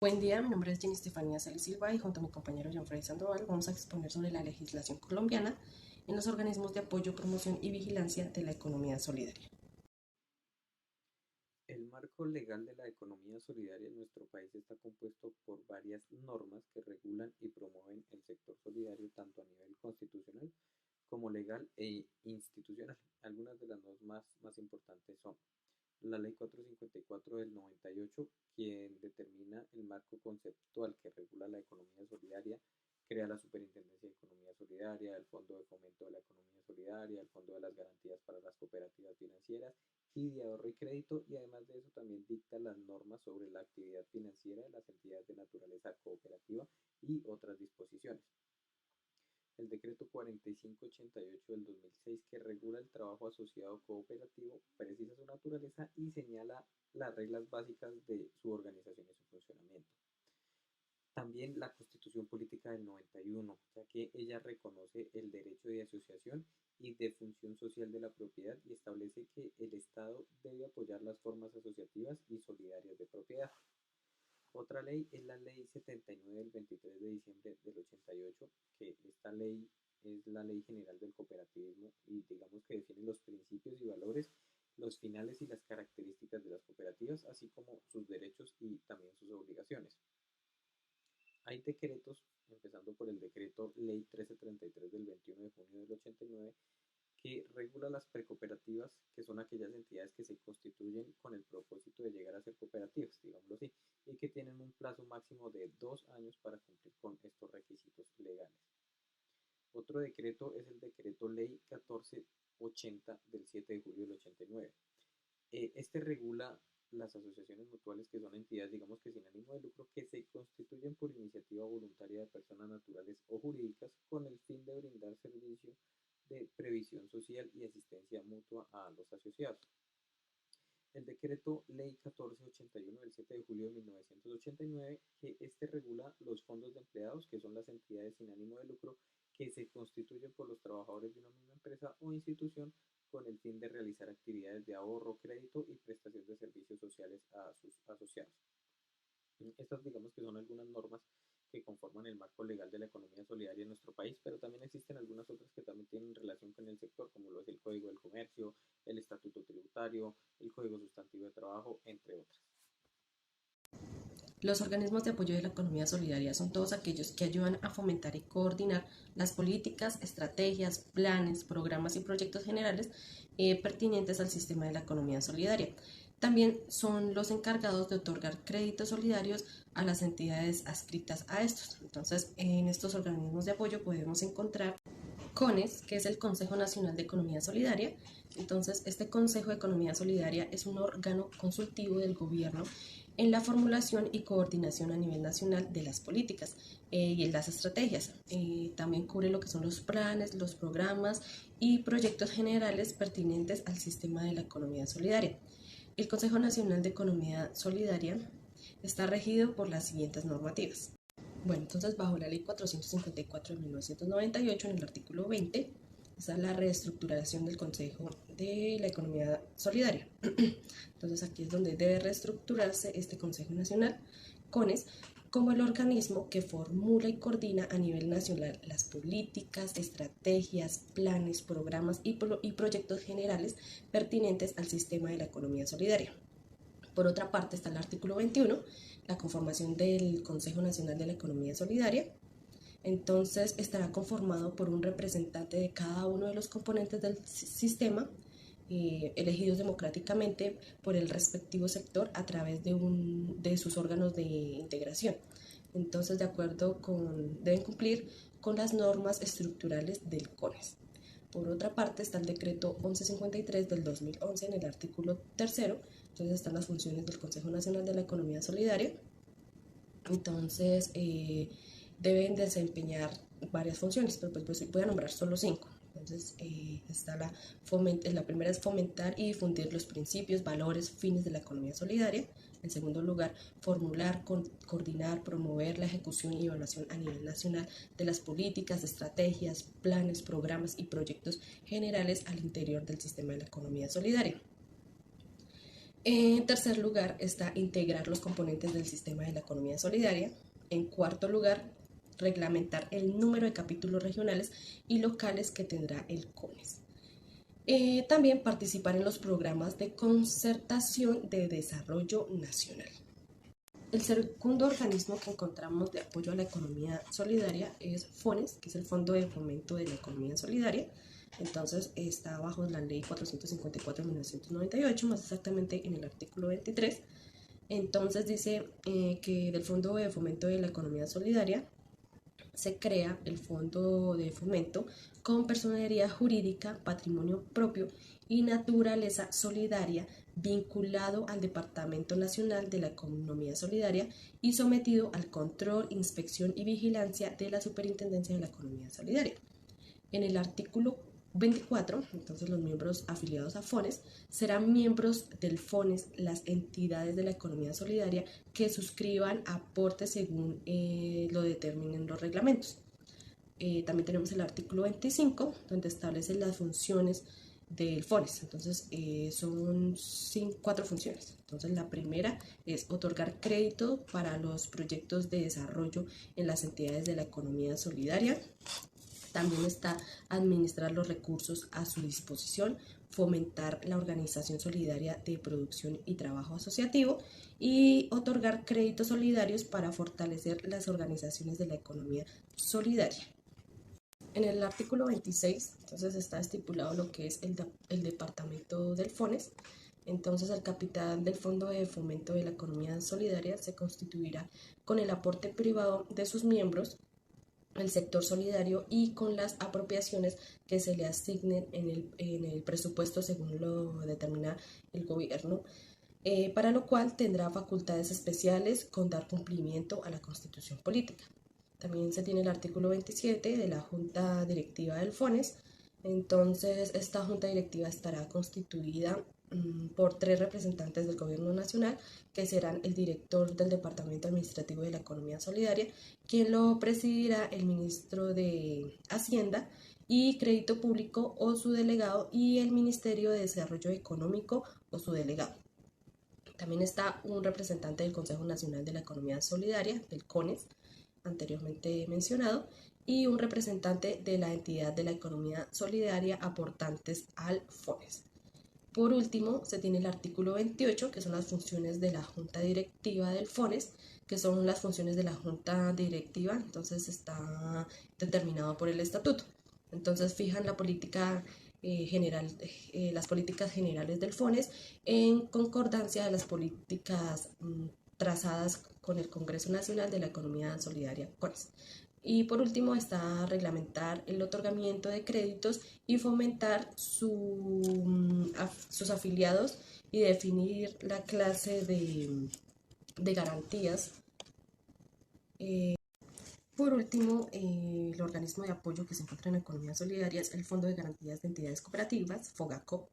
Buen día, mi nombre es Jenny Estefanía Sales Silva y junto a mi compañero John Freddy Sandoval vamos a exponer sobre la legislación colombiana en los organismos de apoyo, promoción y vigilancia de la economía solidaria. El marco legal de la economía solidaria en nuestro país está compuesto por varias normas que regulan y promueven el sector solidario tanto a nivel constitucional como legal e institucional. Algunas de las normas más importantes son la Ley 454 del 98, quien determina el marco conceptual que regula la economía solidaria, crea la Superintendencia de Economía Solidaria, el Fondo de Fomento de la Economía Solidaria, el Fondo de las Garantías para las Cooperativas Financieras y de Ahorro y Crédito, y además de eso también dicta las normas sobre la actividad financiera de las entidades de naturaleza cooperativa y otras disposiciones. El decreto 4588 del 2006, que regula el trabajo asociado cooperativo, precisa su naturaleza y señala las reglas básicas de su organización y su funcionamiento. También la Constitución Política del 91, ya que ella reconoce el derecho de asociación y de función social de la propiedad y establece que el Estado debe apoyar las formas asociativas y solidarias de propiedad. Otra ley es la Ley 79 del 23 de diciembre del 88, que esta ley es la Ley General del Cooperativismo y digamos que define los principios y valores, los finales y las características de las cooperativas, así como sus derechos y también sus obligaciones. Hay decretos, empezando por el decreto Ley 1333 del 21 de junio del 89, que regula las precooperativas, que son aquellas entidades que se constituyen con el propósito de llegar a ser cooperativas, digámoslo así, y que tienen un plazo máximo de 2 años para cumplir con estos requisitos legales. Otro decreto es el decreto Ley 1480 del 7 de julio del 89. Este regula las asociaciones mutuales, que son entidades, digamos que sin ánimo de lucro, que se constituyen por iniciativa voluntaria de personas naturales o jurídicas con el fin de brindar servicio de previsión social y asistencia mutua a los asociados. El decreto Ley 1481 del 7 de julio de 1989, que regula los fondos de empleados, que son las entidades sin ánimo de lucro que se constituyen por los trabajadores de una misma empresa o institución con el fin de realizar actividades de ahorro, crédito y prestación de servicios sociales a sus asociados. Estas digamos que son algunas normas que conforman el marco legal de la economía solidaria en nuestro país, pero también existen algunas otras que también tienen relación con el sector, como lo es el Código del Comercio, el Estatuto Tributario, el Código Sustantivo de Trabajo, entre otras. Los organismos de apoyo de la economía solidaria son todos aquellos que ayudan a fomentar y coordinar las políticas, estrategias, planes, programas y proyectos generales pertinentes al sistema de la economía solidaria. También son los encargados de otorgar créditos solidarios a las entidades adscritas a estos. Entonces, en estos organismos de apoyo podemos encontrar CONES, que es el Consejo Nacional de Economía Solidaria. Entonces, este Consejo de Economía Solidaria es un órgano consultivo del gobierno en la formulación y coordinación a nivel nacional de las políticas y en las estrategias. También cubre lo que son los planes, los programas y proyectos generales pertinentes al sistema de la economía solidaria. El Consejo Nacional de Economía Solidaria está regido por las siguientes normativas. Bueno, entonces bajo la Ley 454 de 1998, en el artículo 20, está la reestructuración del Consejo de la Economía Solidaria. Entonces aquí es donde debe reestructurarse este Consejo Nacional, CONES, como el organismo que formula y coordina a nivel nacional las políticas, estrategias, planes, programas y proyectos generales pertinentes al sistema de la economía solidaria. Por otra parte está el artículo 21, la conformación del Consejo Nacional de la Economía Solidaria. Entonces estará conformado por un representante de cada uno de los componentes del sistema, elegidos democráticamente por el respectivo sector a través de sus órganos de integración. Entonces, deben cumplir con las normas estructurales del CONES. Por otra parte está el decreto 1153 del 2011 en el artículo 3. Entonces están las funciones del Consejo Nacional de la Economía Solidaria. Entonces deben desempeñar varias funciones, pero pues voy a nombrar solo 5. Entonces la primera es fomentar y difundir los principios, valores, fines de la economía solidaria. En segundo lugar, formular, coordinar, promover la ejecución y evaluación a nivel nacional de las políticas, estrategias, planes, programas y proyectos generales al interior del sistema de la economía solidaria. En tercer lugar está integrar los componentes del sistema de la economía solidaria. En cuarto lugar, reglamentar el número de capítulos regionales y locales que tendrá el CONES. También participar en los programas de concertación de desarrollo nacional. El segundo organismo que encontramos de apoyo a la economía solidaria es FONES, que es el Fondo de Fomento de la Economía Solidaria. Entonces está bajo la ley 454 de 1998, más exactamente en el artículo 23. Entonces dice que del Fondo de Fomento de la Economía Solidaria se crea el Fondo de Fomento con personalidad jurídica, patrimonio propio y naturaleza solidaria vinculado al Departamento Nacional de la Economía Solidaria y sometido al control, inspección y vigilancia de la Superintendencia de la Economía Solidaria. En el artículo 24, entonces los miembros afiliados a FONES serán miembros del FONES las entidades de la economía solidaria que suscriban aportes según lo determinen los reglamentos. También tenemos el artículo 25, donde establece las funciones del FONES. Entonces, son 4 funciones. Entonces, la primera es otorgar crédito para los proyectos de desarrollo en las entidades de la economía solidaria. También está administrar los recursos a su disposición, fomentar la organización solidaria de producción y trabajo asociativo y otorgar créditos solidarios para fortalecer las organizaciones de la economía solidaria. En el artículo 26, entonces está estipulado lo que es el departamento del FONES. Entonces el capital del Fondo de Fomento de la Economía Solidaria se constituirá con el aporte privado de sus miembros, el sector solidario y con las apropiaciones que se le asignen en el presupuesto según lo determina el gobierno, para lo cual tendrá facultades especiales con dar cumplimiento a la Constitución Política. También se tiene el artículo 27 de la Junta Directiva del FONES. Entonces, esta Junta Directiva estará constituida por 3 representantes del Gobierno Nacional, que serán el director del Departamento Administrativo de la Economía Solidaria, quien lo presidirá el ministro de Hacienda y Crédito Público o su delegado, y el Ministerio de Desarrollo Económico o su delegado. También está un representante del Consejo Nacional de la Economía Solidaria, del CONES, anteriormente mencionado, y un representante de la entidad de la economía solidaria aportantes al FONES. Por último, se tiene el artículo 28, que son las funciones de la Junta Directiva del FONES, que son las funciones de la Junta Directiva, entonces está determinado por el estatuto. Entonces fijan la política general, las políticas generales del FONES en concordancia de las políticas trazadas con el Congreso Nacional de la Economía Solidaria, CONES. Y por último está reglamentar el otorgamiento de créditos y fomentar sus afiliados y definir la clase de garantías. Por último, el organismo de apoyo que se encuentra en la economía solidaria es el Fondo de Garantías de Entidades Cooperativas, FOGACOP.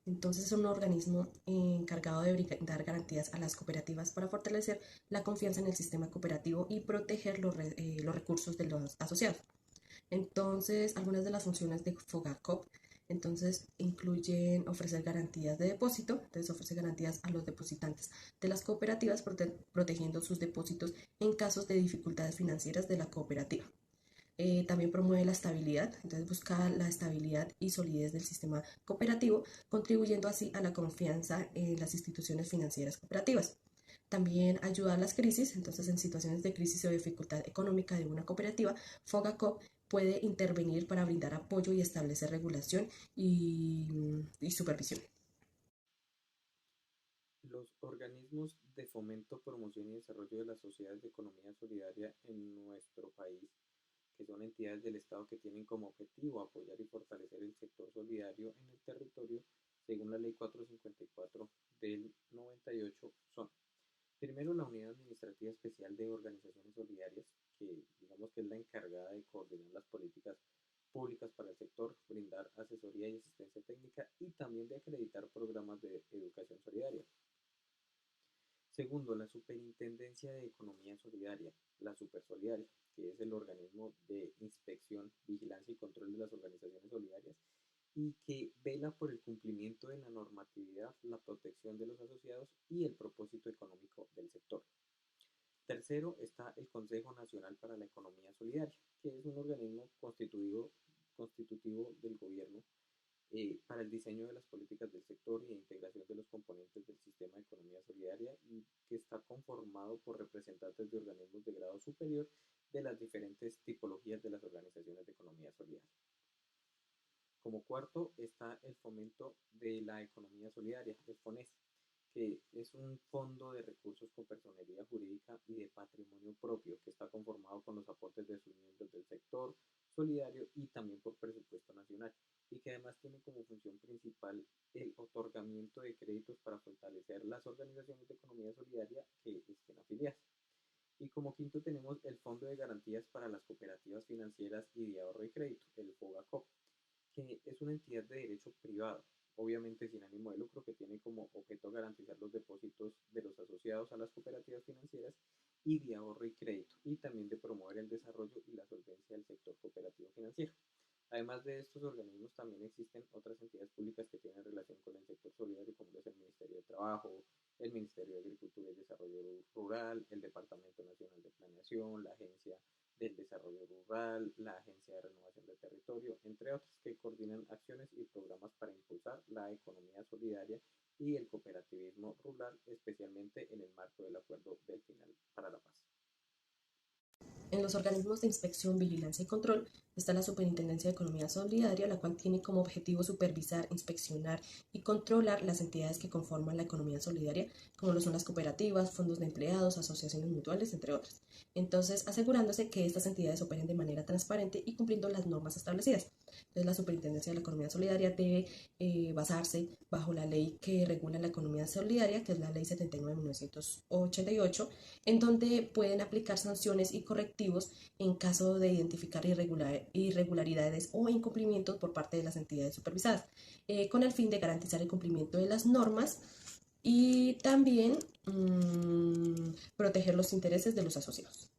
Entonces es un organismo encargado de brindar garantías a las cooperativas para fortalecer la confianza en el sistema cooperativo y proteger los recursos de los asociados. Entonces, algunas de las funciones de FOGACOP entonces incluyen ofrecer garantías de depósito, entonces ofrece garantías a los depositantes de las cooperativas protegiendo sus depósitos en casos de dificultades financieras de la cooperativa. También promueve la estabilidad, entonces busca la estabilidad y solidez del sistema cooperativo, contribuyendo así a la confianza en las instituciones financieras cooperativas. También ayuda a las crisis, entonces en situaciones de crisis o dificultad económica de una cooperativa, FOGACOP puede intervenir para brindar apoyo y establecer regulación y supervisión. Los organismos de fomento, promoción y desarrollo de las sociedades de economía solidaria en nuestro país, que son entidades del Estado que tienen como objetivo apoyar y fortalecer el sector solidario en el territorio, según la Ley 454 del 98, son: primero, la Unidad Administrativa Especial de Organizaciones Solidarias, que digamos que es la encargada de coordinar las políticas públicas para el sector, brindar asesoría y asistencia técnica y también de acreditar programas de educación solidaria. Segundo, la Superintendencia de Economía Solidaria, la Supersolidaria, que es el organismo de inspección, vigilancia y control de las organizaciones solidarias y que vela por el cumplimiento de la normatividad, la protección de los asociados y el propósito económico del sector. Tercero está el Consejo Nacional para la Economía Solidaria, que es un organismo constitutivo del gobierno para el diseño de las políticas del sector y de integración de los componentes del sistema de economía solidaria y que está conformado por representantes de organismos de grado superior de las diferentes tipologías de las organizaciones de economía solidaria. Como cuarto está el fomento de la economía solidaria, el FONES, que es un fondo de recursos con personería jurídica y de patrimonio propio que está conformado con los aportes de sus miembros del sector solidario y también por presupuesto nacional y que además tiene como función principal el otorgamiento de créditos para fortalecer las organizaciones de economía solidaria que estén afiliadas. Y como quinto tenemos el Fondo de Garantías para las Cooperativas Financieras y de Ahorro y Crédito, el FOGACOP, que es una entidad de derecho privado, obviamente sin ánimo de lucro, que tiene como objeto garantizar los depósitos de los asociados a las cooperativas financieras y de ahorro y crédito, y también de promover el desarrollo y la solvencia del sector cooperativo financiero. Además de estos organismos, también existen otras entidades públicas que tienen relación con el sector solidario, como es el Ministerio de Trabajo, el Ministerio de Agricultura y Desarrollo Rural, el Departamento Nacional de Planeación, la Agencia del Desarrollo Rural, la Agencia de Renovación del Territorio, entre otros, que coordinan acciones y programas para impulsar la economía solidaria y el cooperativismo rural, especialmente en el marco del Acuerdo del Final para la Paz. En los organismos de inspección, vigilancia y control está la Superintendencia de Economía Solidaria, la cual tiene como objetivo supervisar, inspeccionar y controlar las entidades que conforman la economía solidaria, como lo son las cooperativas, fondos de empleados, asociaciones mutuales, entre otras. Entonces, asegurándose que estas entidades operen de manera transparente y cumpliendo las normas establecidas. Entonces, la Superintendencia de la Economía Solidaria debe basarse bajo la ley que regula la economía solidaria, que es la Ley 79 de 1988, en donde pueden aplicar sanciones y correctivos en caso de identificar irregularidades o incumplimientos por parte de las entidades supervisadas, con el fin de garantizar el cumplimiento de las normas y también proteger los intereses de los asociados.